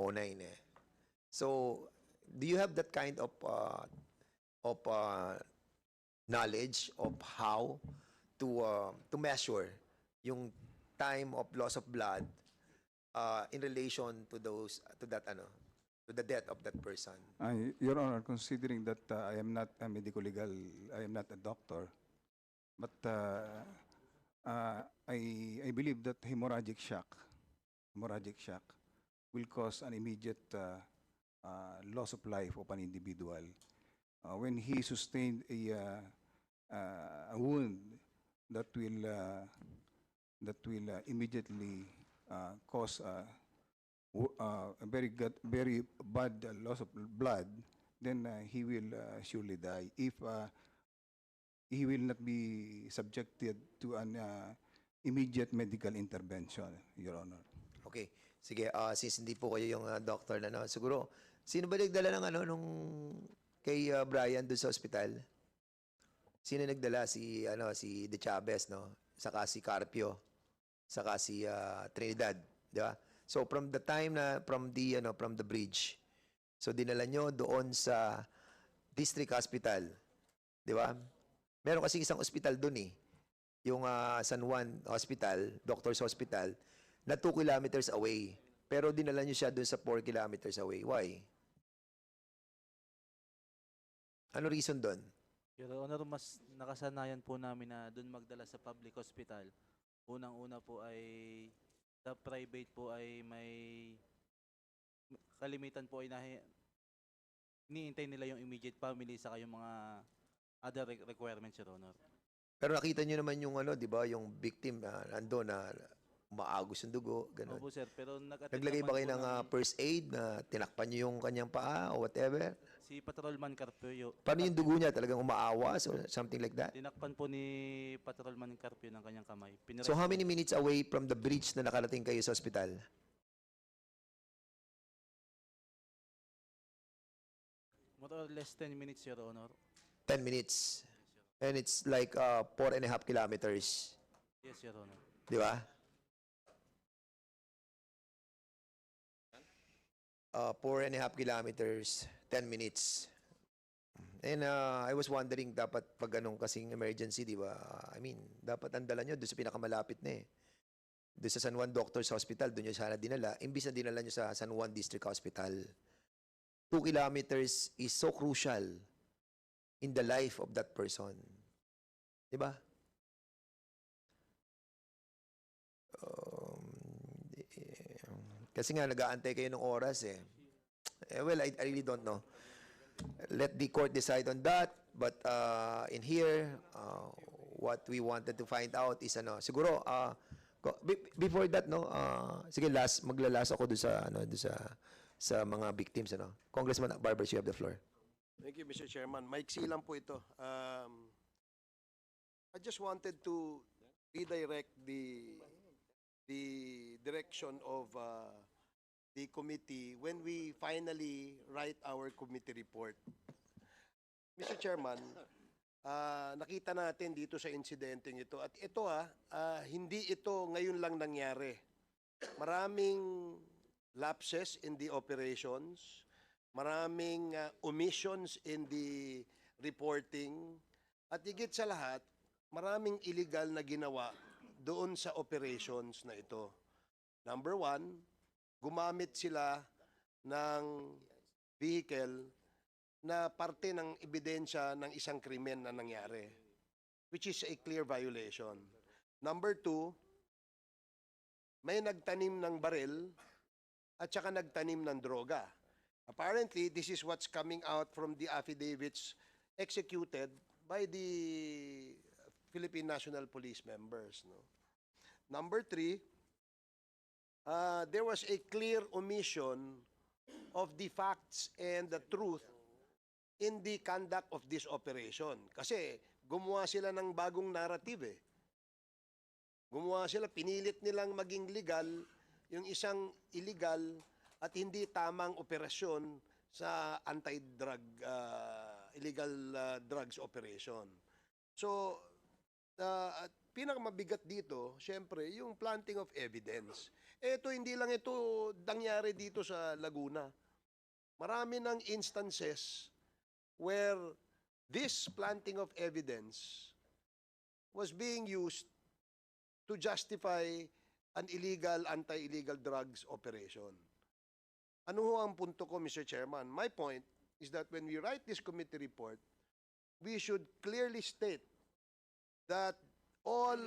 So, do you have that kind of knowledge of how to measure yung time of loss of blood in relation to the death of that person? Your Honor, considering that I am not a medical legal, I am not a doctor, but I believe that hemorrhagic shock will cause an immediate loss of life of an individual. When he sustained a wound that will immediately cause a very bad loss of blood, then he will surely die if he will not be subjected to an immediate medical intervention, Your Honor. Okay. Sige, since hindi po kayo yung doctor na siguro, sino ba nagdala ng nung kay Brian doon sa ospital? Sino nagdala? Si De Chavez, no? Saka si Carpio, saka si Trinidad, di ba? So from the time na from the bridge, so dinala nyo doon sa district hospital, di ba? Meron kasi isang ospital doon eh. Yung San Juan Hospital, Doctor's Hospital, na 2 kilometers away. Pero dinala niyo siya doon sa 4 kilometers away. Why? Ano reason doon? Your Honor, mas nakasanayan po namin na doon magdala sa public hospital. Unang-una po ay sa private po ay may kalimitan po ay iniintay nila yung immediate family saka yung mga other requirements, Your Honor. Pero nakita niyo naman yung ano, 'di ba, yung victim na nandoon na umaagos yung dugo, ganun. Opo, sir, pero Naglagay ba kayo ng first aid na tinakpan niyo yung kanyang paa o whatever? si Patrolman Carpio, Paano yung dugo niya? Talagang umaawas or something like that? tinakpan po ni Patrolman Carpio ng kanyang kamay. So how many minutes away from the bridge na nakarating kayo sa ospital? More or less 10 minutes, Your Honor. 10 minutes. And it's like 4.5 kilometers. Yes, Your Honor. Di ba? 4.5 kilometers, 10 minutes. And I was wondering, dapat pag ganun kasing emergency, di ba? I mean, dapat ang dala nyo doon sa pinakamalapit na eh. Doon sa San Juan Doctors Hospital, doon nyo sana dinala. Imbis na dinala nyo sa San Juan District Hospital. 2 kilometers is so crucial in the life of that person. Di ba? Kasi nga, nag-aantay kayo ng oras eh. Well, I really don't know. Let the court decide on that. But in here, what we wanted to find out is ano, siguro, before that, no, sige, maglalas ako doon sa, ano, doon sa mga victims, ano. Congressman Barbers, you have the floor. Thank you, Mr. Chairman. Maiksi lang po ito. I just wanted to redirect the direction of the committee when we finally write our committee report. Mr. Chairman, nakita natin dito sa insidenteng ito. At ito hindi ito ngayon lang nangyari. Maraming lapses in the operations, maraming omissions in the reporting, at higit sa lahat, maraming illegal na ginawa doon sa operations na ito. Number 1, gumamit sila ng vehicle na parte ng ebidensya ng isang krimen na nangyari, which is a clear violation. Number 2, may nagtanim ng baril at saka nagtanim ng droga. Apparently, this is what's coming out from the affidavits executed by the Philippine National Police members. No? Number 3, there was a clear omission of the facts and the truth in the conduct of this operation. Kasi gumawa sila ng bagong narrative eh. Gumawa sila, pinilit nilang maging legal yung isang illegal at hindi tamang operasyon sa anti-drug, illegal drugs operation. So, pinakamabigat dito, syempre, yung planting of evidence. Ito, hindi lang ito nangyari dito sa Laguna. Marami ng instances where this planting of evidence was being used to justify an illegal, anti-illegal drugs operation. Ano ho ang punto ko, Mr. Chairman? My point is that when we write this committee report, we should clearly state that all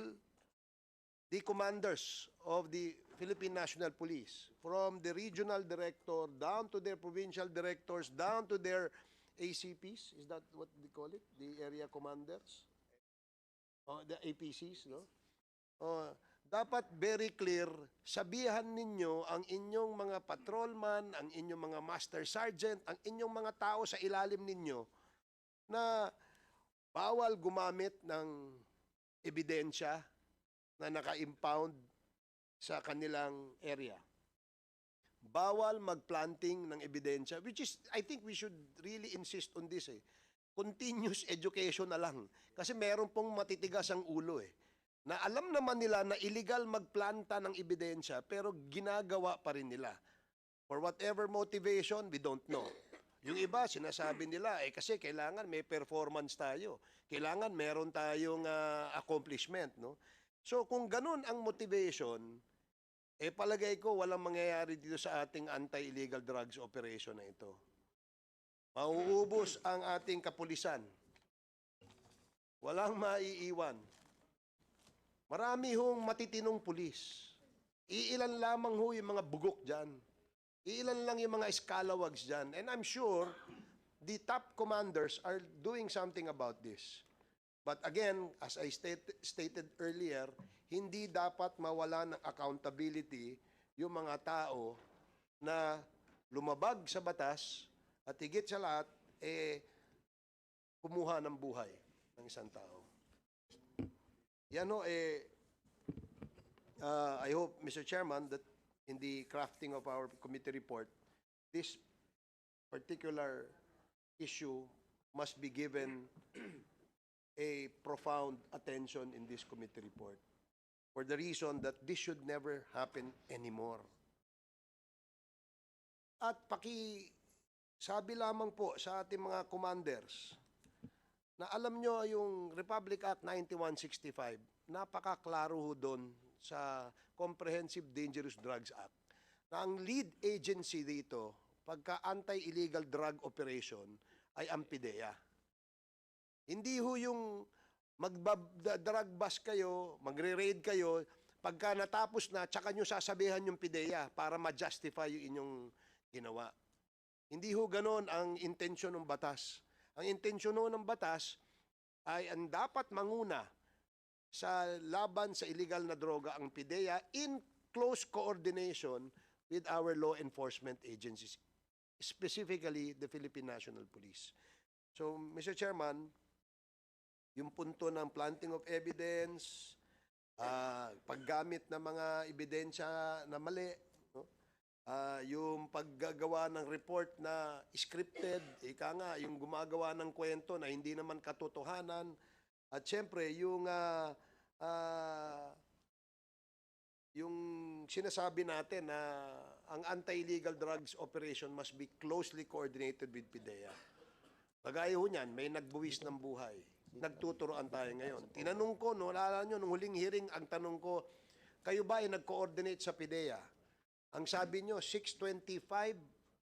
the commanders of the Philippine National Police, from the regional director down to their provincial directors, down to their ACPs, is that what they call it? The area commanders? The APCs, no? Dapat very clear, sabihan ninyo ang inyong mga patrolman, ang inyong mga master sergeant, ang inyong mga tao sa ilalim ninyo na bawal gumamit ng ebidensya na naka-impound sa kanilang area. Bawal mag-planting ng ebidensya, which is, I think we should really insist on this eh. Continuous education na lang. Kasi meron pong matitigas ang ulo eh. Na alam naman nila na illegal magplanta ng ebidensya pero ginagawa pa rin nila. For whatever motivation, we don't know. Yung iba, sinasabi nila, kasi kailangan may performance tayo. Kailangan meron tayong accomplishment. No? So kung ganun ang motivation, palagay ko walang mangyayari dito sa ating anti-illegal drugs operation na ito. Mauubos ang ating kapulisan. Walang maiiwan. Marami hong matitinong pulis. Iilan lamang ho yung mga bugok dyan. Iilan lang yung mga scalawags dyan. And I'm sure the top commanders are doing something about this. But again, as I stated earlier, hindi dapat mawala ng accountability yung mga tao na lumabag sa batas at higit sa lahat, kumuha ng buhay ng isang tao. Yan ho, I hope, Mr. Chairman, that in the crafting of our committee report, this particular issue must be given a profound attention in this committee report for the reason that this should never happen anymore. At sabi lamang po sa ating mga commanders na alam nyo yung Republic Act 9165, napakaklaro ho doon sa Comprehensive Dangerous Drugs Act na ang lead agency dito pagka anti-illegal drug operation ay ang PIDEA. Hindi ho yung mag-drug bust kayo, magre-raid kayo, pagka natapos na, tsaka nyo sasabihan yung PIDEA para ma-justify yung inyong ginawa. Hindi ho ganon ang intensyon ng batas. Ang intensyon ho ng batas ay ang dapat manguna sa laban sa illegal na droga ang PIDEA in close coordination with our law enforcement agencies, specifically the Philippine National Police. So, Mr. Chairman, yung punto ng planting of evidence, paggamit ng mga ebidensya na mali, no? Yung paggagawa ng report na scripted, yung gumagawa ng kwento na hindi naman katotohanan, at syempre yung sinasabi natin na ang anti-illegal drugs operation must be closely coordinated with PIDEA. Kagaya ho niyan, may nagbuwis ng buhay. Nagtuturoan tayo ngayon. Tinanong ko, naalala nyo, nung huling hearing, ang tanong ko, kayo ba ay nag-coordinate sa PIDEA? Ang sabi nyo, 6:25,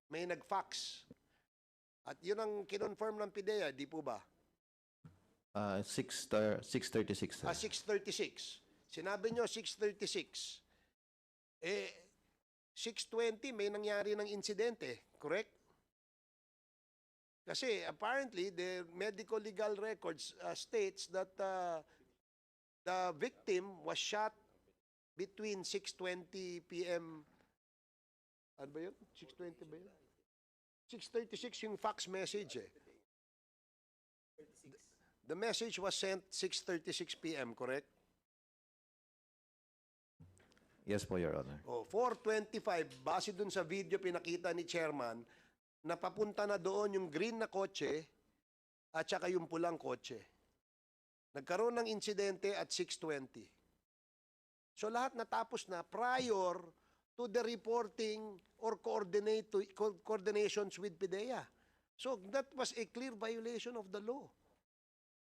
may nag-fax. At yun ang kinonfirm ng PIDEA, di po ba? 6:36. 6:36. Sinabi nyo 6:36. 6:20 may nangyari ng insidente, correct? Kasi apparently the medical legal records states that the victim was shot between 6:20 p.m. Ano ba yun? 6:20 ba yun? 6:36 yung fax message eh. The message was sent 6:36 p.m., correct? Yes po, Your Honor. 4:25, base dun sa video pinakita ni Chairman, napapunta na doon yung green na kotse at saka yung pulang kotse. Nagkaroon ng insidente at 6:20. So lahat natapos na prior to the reporting or coordinations with PIDEA. So that was a clear violation of the law.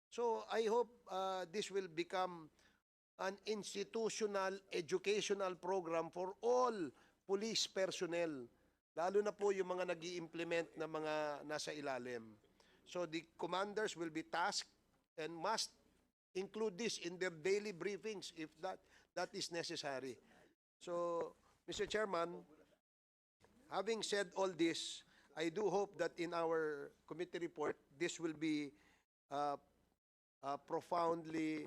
So I hope this will become an institutional educational program for all police personnel, lalo na po yung mga nag-i-implement na mga nasa ilalim. So the commanders will be tasked and must include this in their daily briefings if that is necessary. So, Mr. Chairman, having said all this, I do hope that in our committee report, this will be profoundly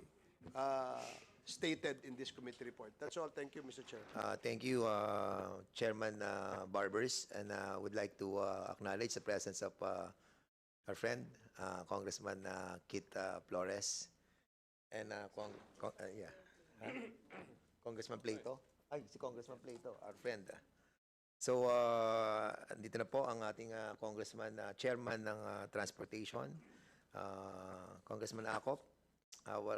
stated in this committee report. That's all. Thank you, Mr. Chair. Thank you, Chairman Barbers, and would like to acknowledge the presence of our friend, Congressman Kit Flores, and Congressman Plato. Ay, si Congressman Plato, our friend. So, dito na po ang ating Congressman, Chairman ng Transportation, Congressman Acop, our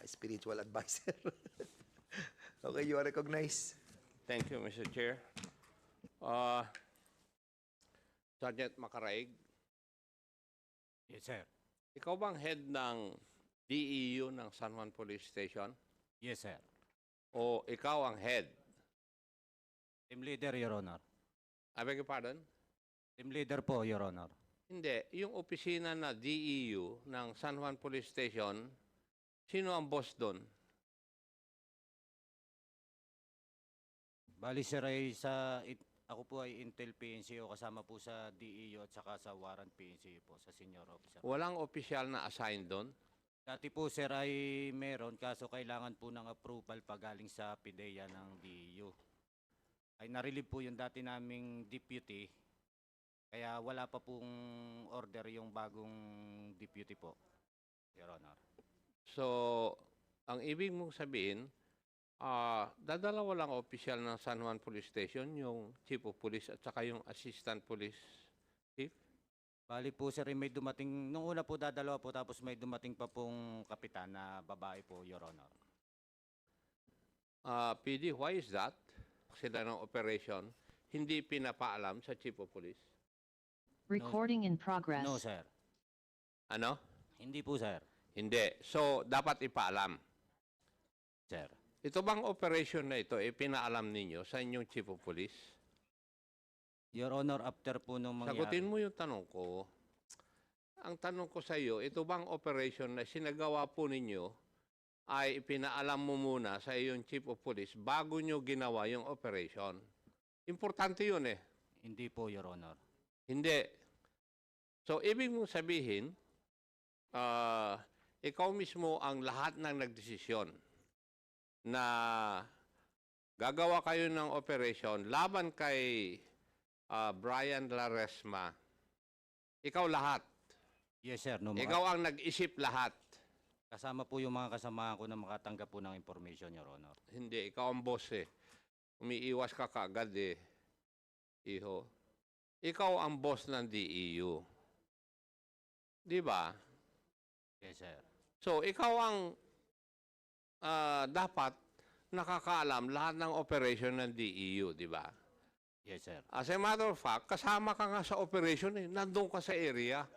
spiritual advisor. Okay, you are recognized. Thank you, Mr. Chair. Sergeant Macaraig, Yes, sir. Ikaw bang head ng DEU ng San Juan Police Station? Yes, sir. O ikaw ang head? Team leader, Your Honor. I beg your pardon? Team leader po, Your Honor. Hindi. Yung opisina na DEU ng San Juan Police Station, sino ang boss doon? Bali, sir, ako po ay Intel PNCO kasama po sa DEU at saka sa Warrant PNCO po, sa senior officer. Walang opisyal na assigned doon? Dati po, sir, ay meron, kaso kailangan po ng approval pagaling sa PIDEA ng DEU. Ay narilib po yung dati naming deputy, kaya wala pa pong order yung bagong deputy po, Your Honor. So, ang ibig mong sabihin, dadalawa lang opisyal ng San Juan Police Station, yung Chief of Police at saka yung Assistant Police Chief? Bali po, sir, may dumating, nung una po dadalawa po, tapos may dumating pa pong kapitan na babae po, Your Honor. PD, why is that? Sila ng operation, hindi pinapaalam sa Chief of Police? Recording in progress. No, sir. Ano? Hindi po, sir. Hindi. So, dapat ipaalam. Sir. Ito bang operation na ito, pinaalam ninyo sa inyong Chief of Police? Your Honor, after po nung mangyari. Sagutin mo yung tanong ko. Ang tanong ko sa iyo, ito bang operation na sinagawa po ninyo ay ipinaalam mo muna sa iyong Chief of Police bago nyo ginawa yung operation? Importante yun eh. Hindi po, Your Honor. Hindi. So, ibig mong sabihin, ikaw mismo ang lahat ng nagdesisyon na gagawa kayo ng operation laban kay Brian Laresma. Ikaw lahat. Yes, sir. No, Ikaw ang nag-isip lahat. Kasama po yung mga kasamahan ko na makatanggap po ng information, Your Honor. Hindi, ikaw ang boss eh. Umiiwas ka kaagad eh. Iho. Ikaw ang boss ng DEU. Di ba? Yes, sir. So, ikaw ang dapat nakakaalam lahat ng operation ng DEU, di ba? Yes, sir. As a matter of fact, kasama ka nga sa operation eh. Nandun ka sa area.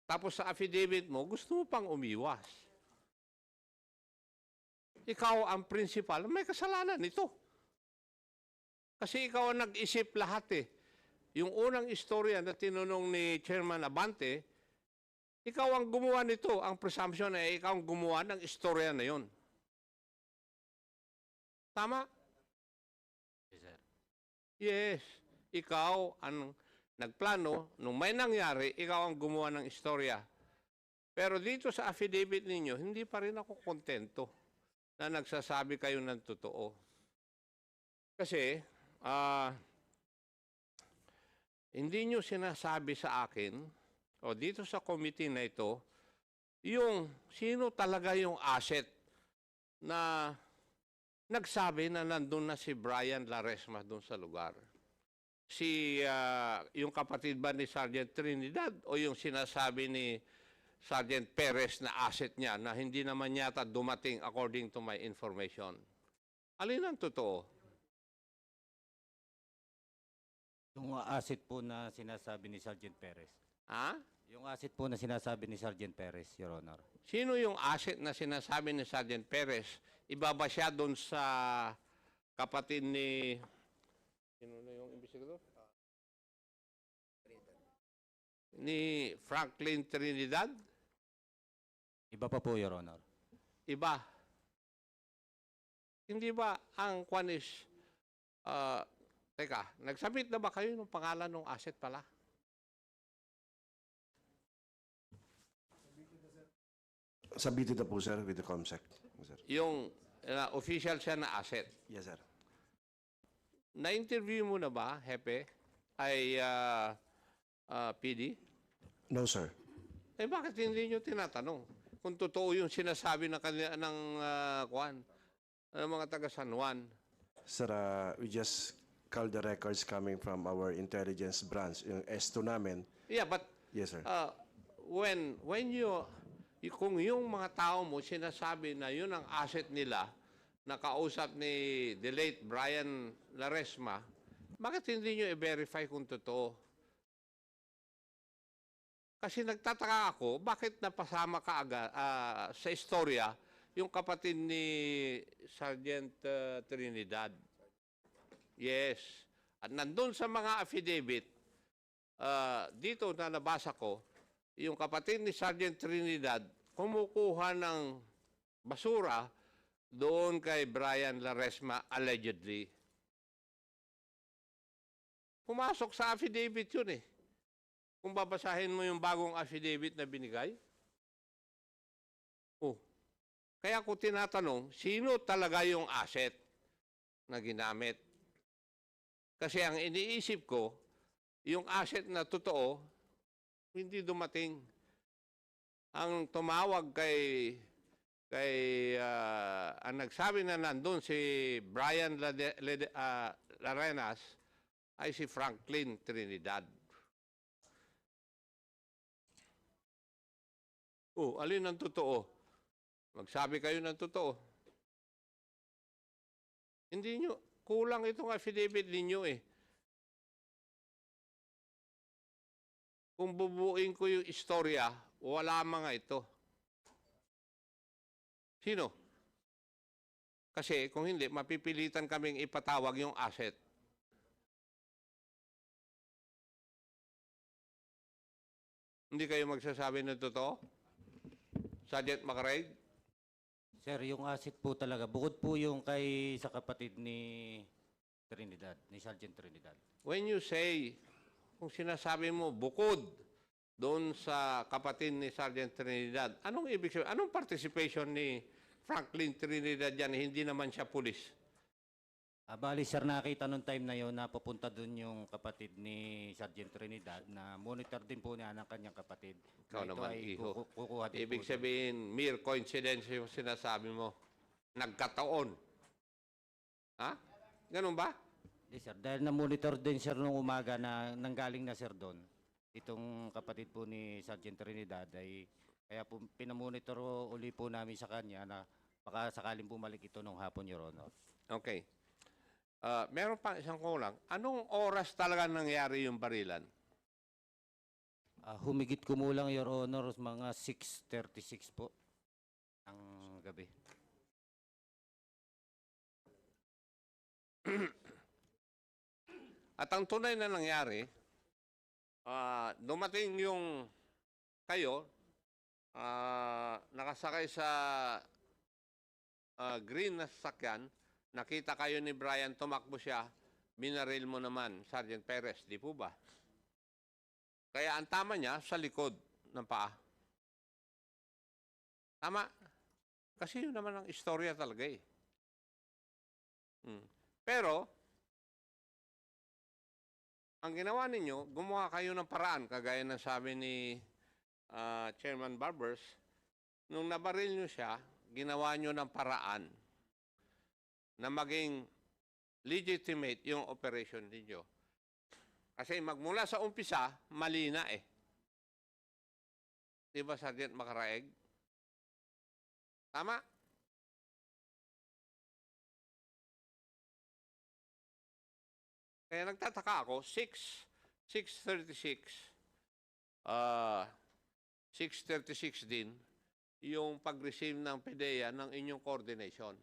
Tapos sa affidavit mo, gusto mo pang umiwas. Ikaw ang principal, may kasalanan ito. Kasi ikaw ang nag-isip lahat eh. Yung unang istorya na tinunong ni Chairman Abante, ikaw ang gumawa nito. Ang presumption ay ikaw ang gumawa ng istorya na yon. Tama? Yes, sir. Yes. Ikaw ang nagplano, nung may nangyari, ikaw ang gumawa ng istorya. Pero dito sa affidavit ninyo, hindi pa rin ako kontento na nagsasabi kayo ng totoo. Kasi, hindi nyo sinasabi sa akin, o dito sa committee na ito, yung sino talaga yung asset na nagsabi na nandun na si Brian Laresma dun sa lugar. Yung kapatid ba ni Sergeant Trinidad o yung sinasabi ni Sergeant Perez na asset niya na hindi naman yata dumating according to my information? Alin ang totoo? Yung asset po na sinasabi ni Sergeant Perez. Ha? Yung asset po na sinasabi ni Sergeant Perez, Your Honor. Sino yung asset na sinasabi ni Sergeant Perez? Iba ba siya doon sa kapatid ni... Sino na yung investigador? Ni Franklin Trinidad? Iba pa po, Your Honor. Iba. Hindi ba ang kwan is... teka, nagsabit na ba kayo ng pangalan ng asset pala? Submitted na po, sir, with the COMSEC. Sir. Yung official siya na asset. Yes, sir. Na-interview mo na ba, Hepe, ay PD? No, sir. Eh bakit hindi nyo tinatanong? Kung totoo yung sinasabi ng mga taga San Juan. Sir, we just called the records coming from our intelligence branch, yung S2 namin. Yeah, but Yes, sir. when kung yung mga tao mo sinasabi na yun ang asset nila, nakausap ni the late Brian Laresma, bakit hindi nyo i-verify kung totoo? Kasi nagtataka ako, bakit napasama ka agad sa istorya yung kapatid ni Sergeant Trinidad? Yes. At nandun sa mga affidavit, dito na nabasa ko, yung kapatid ni Sergeant Trinidad kumukuha ng basura doon kay Brian Laresma allegedly. Pumasok sa affidavit yun eh. Kung babasahin mo yung bagong affidavit na binigay. Oh. Kaya ko tinatanong, sino talaga yung asset na ginamit? Kasi ang iniisip ko, yung asset na totoo, hindi dumating. Ang tumawag ang nagsabi na nandun si Brian Larenas ay si Franklin Trinidad. Oh, alin ang totoo? Magsabi kayo ng totoo. Hindi nyo, kulang itong affidavit ninyo eh. Kung bubuuin ko yung istorya, wala mga ito. Sino? Kasi kung hindi, mapipilitan kaming ipatawag yung asset. Hindi kayo magsasabi ng totoo? Sergeant Macarig? Sir, yung asset po talaga, bukod po yung sa kapatid ni Trinidad, ni Sergeant Trinidad. When you say, kung sinasabi mo bukod doon sa kapatid ni Sergeant Trinidad, anong ibig sabihin? Anong participation ni Franklin Trinidad yan? Hindi naman siya pulis. Bali, sir, nakita nung time na yon na papunta doon yung kapatid ni Sergeant Trinidad na monitor din po niya ng kanyang kapatid. Ikaw Na ito naman, ay iho. kukuha din Ibig po doon. sabihin, mere coincidence yung sinasabi mo. Nagkataon. Ha? Ganun ba? Di, sir, dahil na-monitor din, sir, nung umaga na nanggaling na, sir, doon. Itong kapatid po ni Sergeant Trinidad ay kaya po pinamonitor uli po namin sa kanya na baka sakaling bumalik ito nung hapon, Your Honor. Okay. Meron pa isang kulang. Anong oras talaga nangyari yung barilan? Humigit kumulang, Your Honor, mga 6:36 po ang gabi. At ang tunay na nangyari, dumating yung kayo, nakasakay sa green na sasakyan, nakita kayo ni Brian, tumakbo siya, binaril mo naman, Sergeant Perez, di po ba? Kaya ang tama niya, sa likod ng paa. Tama. Kasi yun naman ang istorya talaga eh. Pero, ang ginawa ninyo, gumawa kayo ng paraan, kagaya ng sabi ni Chairman Barbers, nung nabaril nyo siya, ginawa nyo ng paraan na maging legitimate yung operation ninyo. Kasi magmula sa umpisa, mali na eh. Di ba, Sergeant Macaraeg? Tama? Kaya nagtataka ako, 6:36 din yung pag-receive ng PDEA ng inyong coordination.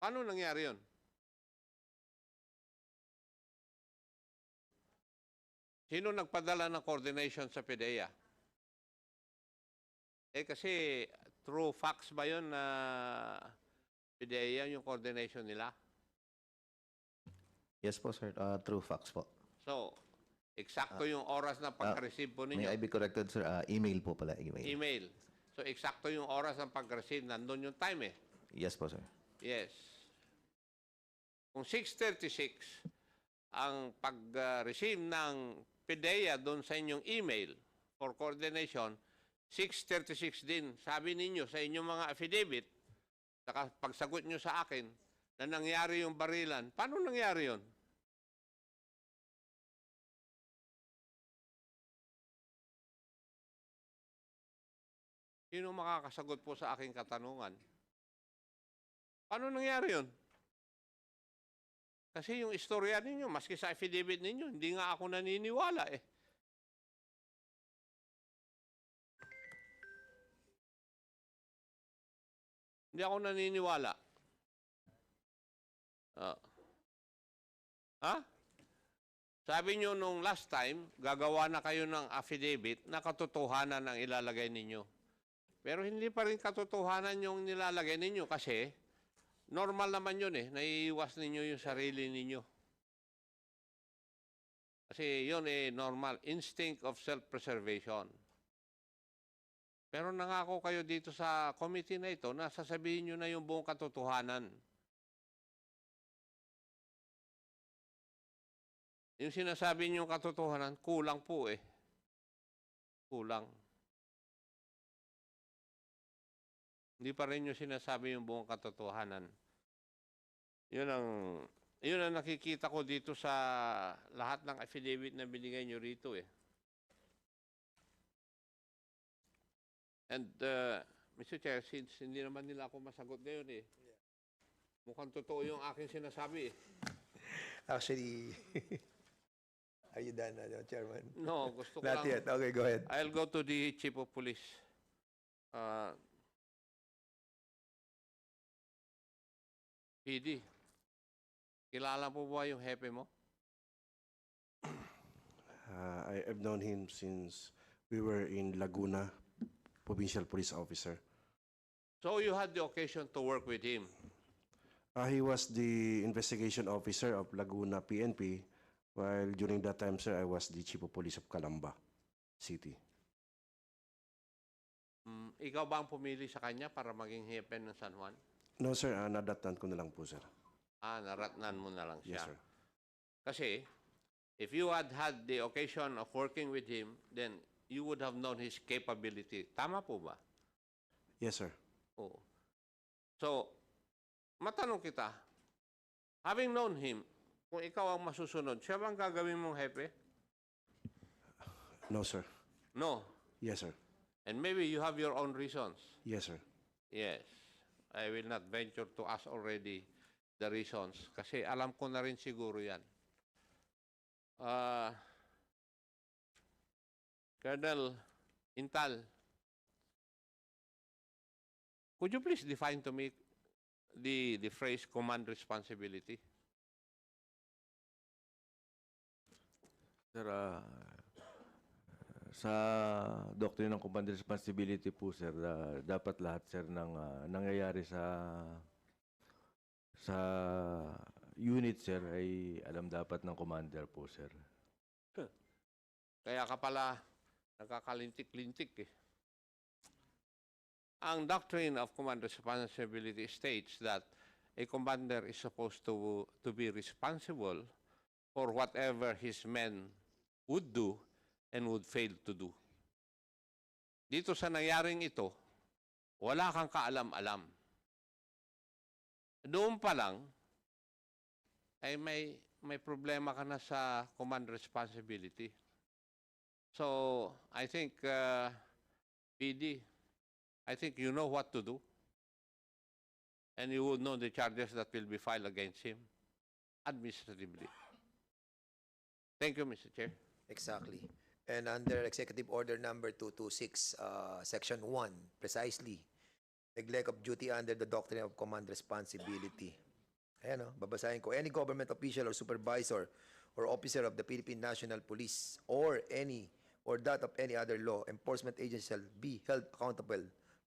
Paano nangyari yun? Sino nagpadala ng coordination sa PDEA? Kasi true facts ba yun na PDEA yung coordination nila? Yes po, sir. True facts po. So, eksakto yung oras na pag-receive po ninyo? May I be corrected, sir? Email po pala. Email. So, eksakto yung oras ng pag-receive. Nandun yung time eh. Yes po, sir. Yes. Kung 6:36 ang pag-receive ng PDEA doon sa inyong email for coordination, 6:36 din, sabi ninyo sa inyong mga affidavit, saka pagsagot nyo sa akin na nangyari yung barilan. Paano nangyari yun? Sino makakasagot po sa aking katanungan? Paano nangyari yun? Kasi yung istorya ninyo, maski sa affidavit ninyo, hindi nga ako naniniwala eh. Hindi ako naniniwala. Ha? Sabi nyo nung last time, gagawa na kayo ng affidavit na katotohanan ang ilalagay ninyo. Pero hindi pa rin katotohanan yung nilalagay ninyo kasi normal naman yun eh. Naiiwas ninyo yung sarili ninyo. Kasi yun eh, normal. Instinct of self-preservation. Pero nangako kayo dito sa committee na ito na sasabihin nyo na yung buong katotohanan. Yung sinasabi nyo yung katotohanan, kulang po eh. Kulang. Hindi pa rin nyo sinasabi yung buong katotohanan. Yun ang nakikita ko dito sa lahat ng affidavit na binigay nyo rito eh. And, Mr. Chair, since hindi naman nila ako masagot ngayon eh, mukhang totoo yung aking sinasabi eh. Actually, are you done, Chairman? No, gusto ko Not lang. yet. Okay, go ahead. I'll go to the Chief of Police. PD, kilala po ba yung hepe mo? I've known him since we were in Laguna, provincial police officer. So you had the occasion to work with him. He was the investigation officer of Laguna PNP, while during that time, sir, I was the chief of police of Calamba City. Ikaw ba ang pumili sa kanya para maging hepe ng San Juan? No, sir, nadatnan ko na lang po, sir. Naratnan mo na lang siya. Yes, sir. Kasi, if you had had the occasion of working with him, then you would have known his capability. Tama po ba? Yes, sir. Oo. So, matanong kita, having known him, kung ikaw ang masusunod, siya bang gagawin mong hepe? No, sir. No. Yes, sir. And maybe you have your own reasons. Yes, sir. Yes. I will not venture to ask already the reasons kasi alam ko na rin siguro yan. Colonel Intal, could you please define to me the phrase command responsibility? Sir, sa doctrine ng command responsibility po, sir, dapat lahat, sir, ng nangyayari sa unit, sir, ay alam dapat ng commander po, sir. Kaya ka pala nakakalintik-lintik eh. Ang doctrine of command responsibility states that a commander is supposed to be responsible for whatever his men would do and would fail to do. Dito sa nangyaring ito, wala kang kaalam-alam. Doon pa lang, ay may problema ka na sa command responsibility. So, I think, PD, I think you know what to do. And you would know the charges that will be filed against him administratively. Thank you, Mr. Chair. Exactly. And under Executive Order number 226, Section 1, precisely, neglect of duty under the doctrine of command responsibility. Ayan, babasahin ko. Any government official or supervisor or officer of the Philippine National Police or that of any other law enforcement agency shall be held accountable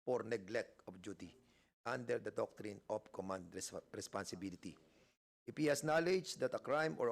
for neglect of duty under the doctrine of command responsibility. If he has knowledge that a crime or